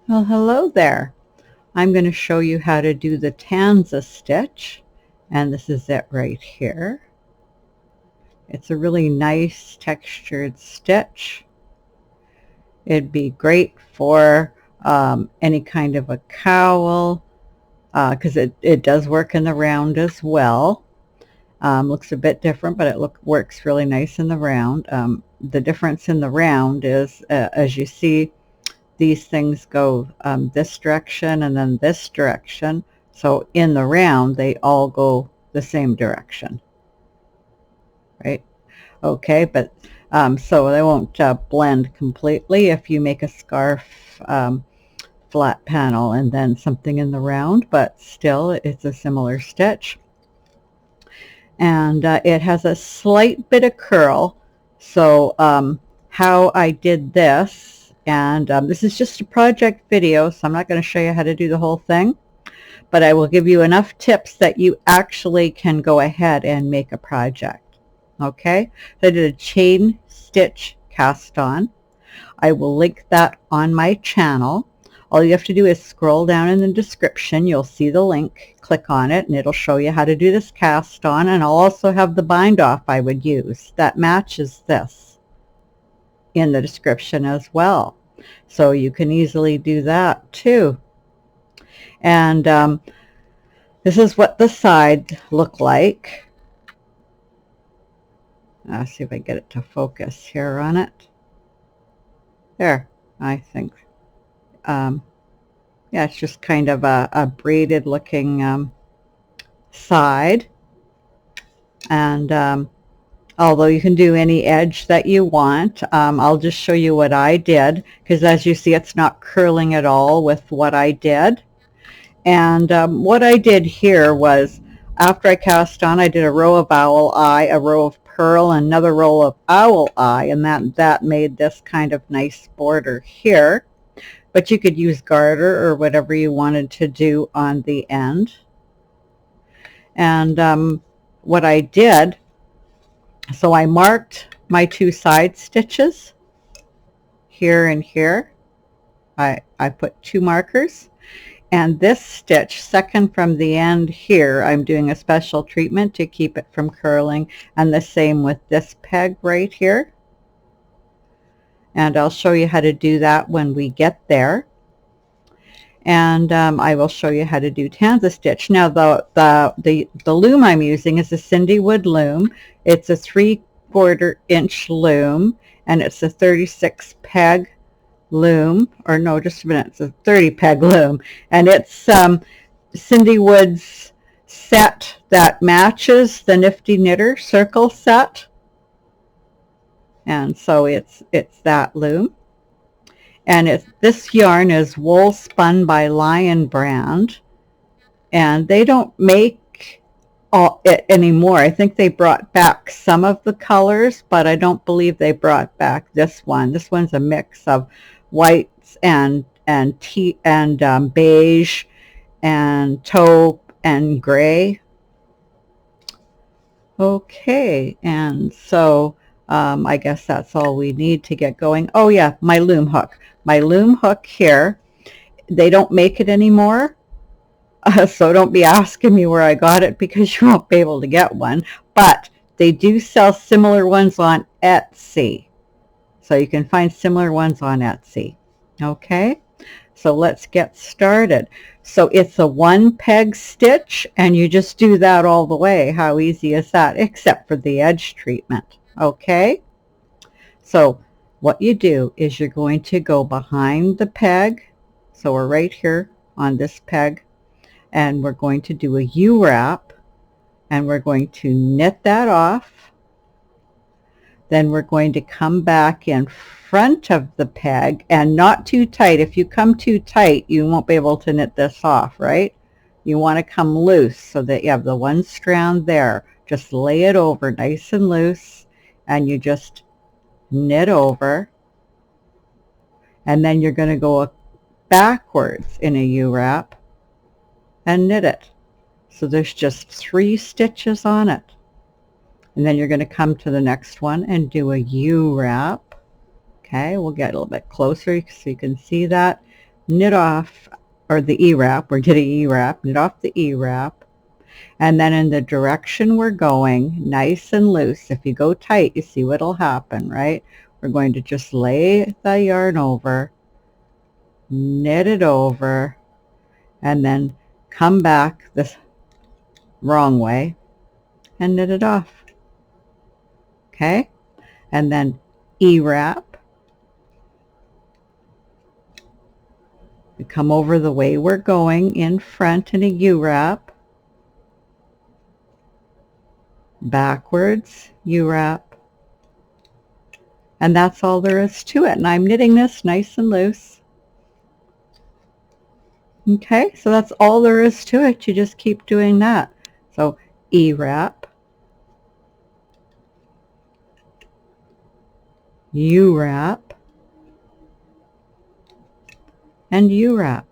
Well, hello there. I'm going to show you how to do the Tanza stitch, and this is it right here. It's a really nice textured stitch. It'd be great for any kind of a cowl because it does work in the round as well. Looks a bit different, but it works really nice in the round. The difference in the round is, as you see, these things go this direction and then this direction. So in the round, they all go the same direction, right? Okay, but so they won't blend completely if you make a scarf flat panel and then something in the round, but still it's a similar stitch. And it has a slight bit of curl. So how I did this, and this is just a project video, so I'm not going to show you how to do the whole thing, but I will give you enough tips that you actually can go ahead and make a project. Okay, so I did a chain stitch cast on. I will link that on my channel. All you have to do is scroll down in the description. You'll see the link. Click on it and it'll show you how to do this cast on, and I'll also have the bind off I would use that matches this in the description as well. So you can easily do that too. And this is what the sides look like. I'll see if I get it to focus here on it. There, I think. Yeah, it's just kind of a braided looking side. And although you can do any edge that you want, I'll just show you what I did, because as you see, it's not curling at all with what I did. And what I did here was, after I cast on, I did a row of owl eye, a row of purl, another row of owl eye, and that made this kind of nice border here. But you could use garter or whatever you wanted to do on the end. And what I did, so I marked my two side stitches here and here. I put two markers. And this stitch, second from the end here, I'm doing a special treatment to keep it from curling, and the same with this peg right here. And I'll show you how to do that when we get there. And I will show you how to do Tanza stitch. Now the loom I'm using is a cindwood loom. It's a 3/4 inch loom, and it's a 36 peg loom, or no, just a minute, it's a 30 peg loom, and it's cindwood's set that matches the Nifty Knitter circle set, and so it's that loom. And this yarn is Wool Spun by Lion Brand, and they don't make it anymore. I think they brought back some of the colors, but I don't believe they brought back this one. This one's a mix of whites and beige and taupe and gray. Okay, and so I guess that's all we need to get going. Oh yeah, my loom hook. My loom hook here, they don't make it anymore, so don't be asking me where I got it, because you won't be able to get one. But they do sell similar ones on Etsy. So you can find similar ones on Etsy. Okay, so let's get started. So it's a 1 peg stitch, and you just do that all the way. How easy is that? Except for the edge treatment. Okay, so what you do is you're going to go behind the peg. So we're right here on this peg, and we're going to do a U-wrap, and we're going to knit that off. Then we're going to come back in front of the peg, and not too tight. If you come too tight, you won't be able to knit this off, right? You want to come loose so that you have the one strand there. Just lay it over nice and loose, and you just knit over, and then you're going to go backwards in a U-wrap and knit it. So there's just 3 stitches on it. And then you're going to come to the next one and do a U-wrap. Okay, we'll get a little bit closer so you can see that. knit off, or the E-wrap, we're getting E-wrap, knit off the E-wrap, and then in the direction we're going, nice and loose. If you go tight, you see what'll happen, right? We're going to just lay the yarn over, knit it over, and then come back this wrong way and knit it off. Okay? And then E-wrap. We come over the way we're going in front in a U-wrap. Backwards, U-wrap. And that's all there is to it. And I'm knitting this nice and loose. Okay, so that's all there is to it. You just keep doing that. So E-wrap, U-wrap, and U-wrap.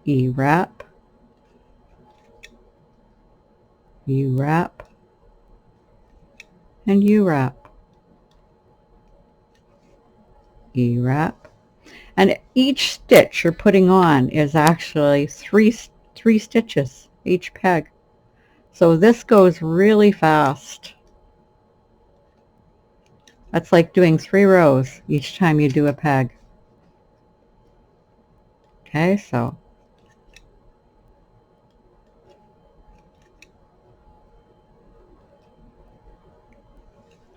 E-wrap, U-wrap, and U-wrap. E-wrap. And each stitch you're putting on is actually three stitches each peg. So this goes really fast. That's like doing 3 rows each time you do a peg. Okay, so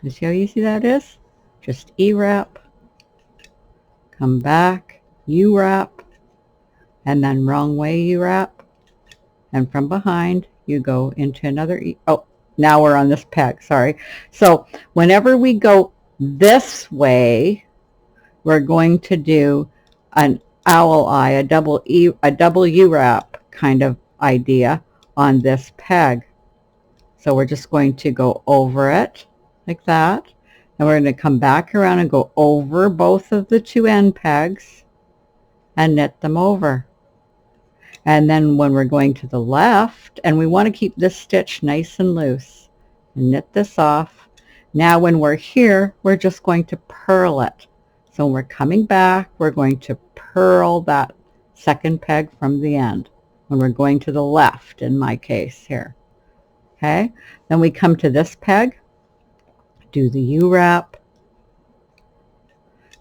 you see how easy that is? Just E-wrap, come back, U-wrap, and then wrong way U-wrap, and from behind you go into another oh, now we're on this peg, sorry. So whenever we go this way, we're going to do an owl eye, a double U-wrap kind of idea on this peg. So we're just going to go over it like that, and we're going to come back around and go over both of the 2 end pegs and knit them over. And then when we're going to the left, and we want to keep this stitch nice and loose, and knit this off. Now when we're here, we're just going to purl it. So when we're coming back, we're going to purl that second peg from the end when we're going to the left in my case here. Okay, then we come to this peg, do the U-wrap.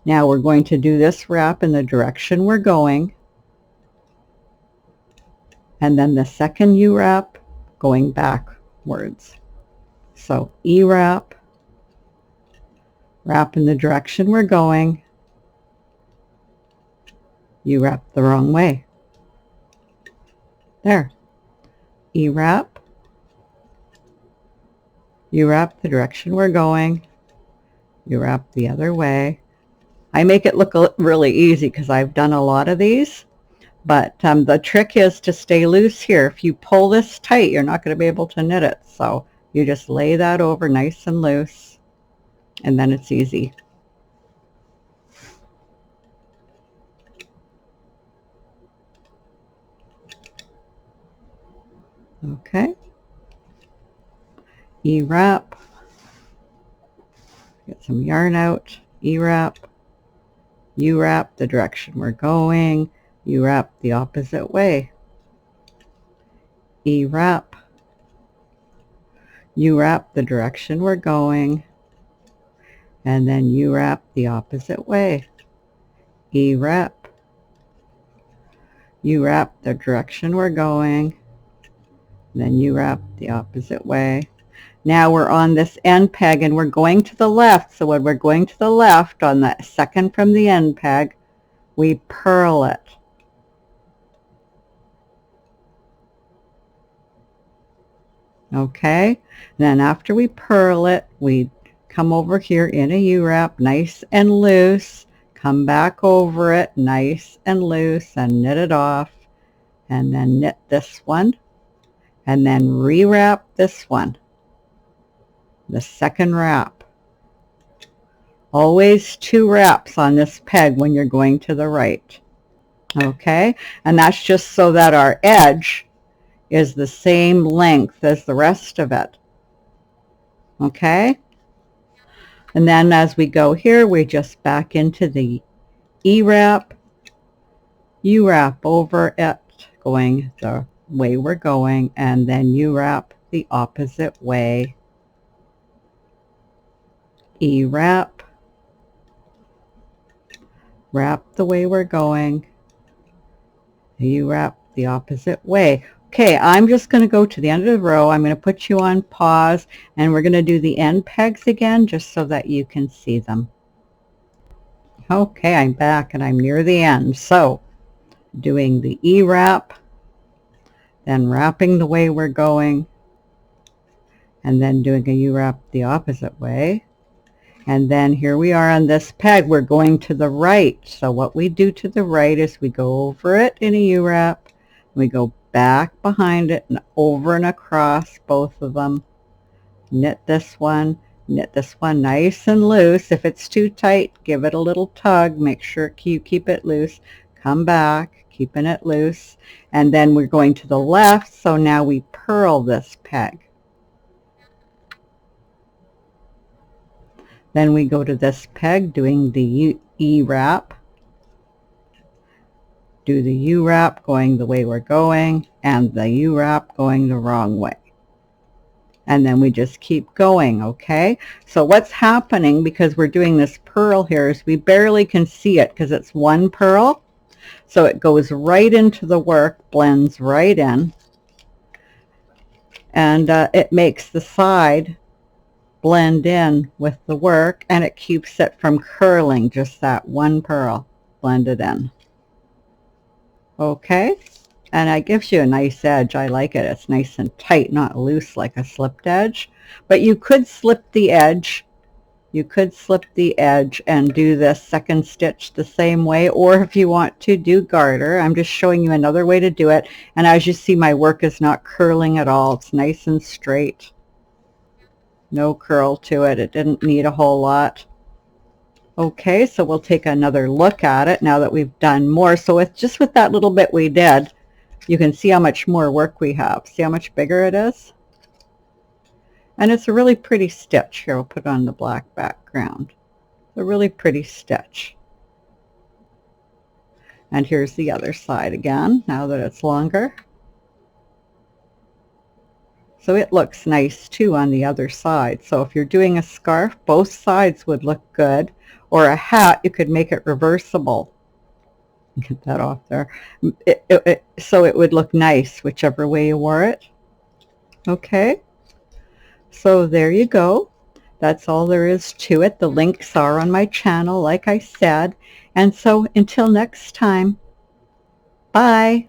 Now we're going to do this wrap in the direction we're going, and then the second U-wrap going backwards. So E-wrap, wrap in the direction we're going, U-wrap the wrong way. There. E-wrap, U-wrap the direction we're going, U-wrap the other way. I make it look really easy because I've done a lot of these, but the trick is to stay loose here. If you pull this tight, you're not going to be able to knit it. So you just lay that over nice and loose, and then it's easy. Okay. E-wrap. Get some yarn out. E-wrap. U-wrap the direction we're going. U-wrap the opposite way. E-wrap. U-wrap the direction we're going, and then U-wrap the opposite way. E-wrap. U-wrap the direction we're going, then U-wrap the opposite way. Now we're on this end peg and we're going to the left. So when we're going to the left on the second from the end peg, we purl it. Okay, then after we purl it, we come over here in a U-wrap, nice and loose, come back over it, nice and loose, and knit it off, and then knit this one, and then re-wrap this one, the second wrap. Always 2 wraps on this peg when you're going to the right. Okay, and that's just so that our edge is the same length as the rest of it. Okay, and then as we go here, we just back into the E-wrap, U-wrap over it, going the way we're going, and then U-wrap the opposite way. E-wrap, wrap the way we're going, U-wrap the opposite way. Okay, I'm just going to go to the end of the row. I'm going to put you on pause, and we're going to do the end pegs again just so that you can see them. Okay, I'm back and I'm near the end. So doing the E-wrap, then wrapping the way we're going, and then doing a U-wrap the opposite way. And then here we are on this peg. We're going to the right. So what we do to the right is we go over it in a U-wrap. We go back behind it and over and across both of them. Knit this one nice and loose. If it's too tight, give it a little tug. Make sure you keep it loose. Come back, keeping it loose. And then we're going to the left. So now we purl this peg. Then we go to this peg doing the E-wrap, do the U-wrap going the way we're going, and the U-wrap going the wrong way. And then we just keep going, okay? So what's happening, because we're doing this purl here, is we barely can see it because it's one purl. So it goes right into the work, blends right in, and it makes the side blend in with the work, and it keeps it from curling, just that one purl blended in. Okay, and it gives you a nice edge. I like it. It's nice and tight, not loose like a slipped edge. But you could slip the edge. You could slip the edge and do this second stitch the same way, or if you want to do garter. I'm just showing you another way to do it. And as you see, my work is not curling at all. It's nice and straight. No curl to it. It didn't need a whole lot. Okay, so we'll take another look at it now that we've done more. So with just with that little bit we did, you can see how much more work we have. See how much bigger it is? And it's a really pretty stitch. Here, we'll put on the black background. A really pretty stitch. And here's the other side again, now that it's longer. So it looks nice too on the other side. So if you're doing a scarf, both sides would look good. Or a hat, you could make it reversible. Get that off there. So it would look nice whichever way you wore it. Okay. So there you go. That's all there is to it. The links are on my channel, like I said. And so until next time, bye.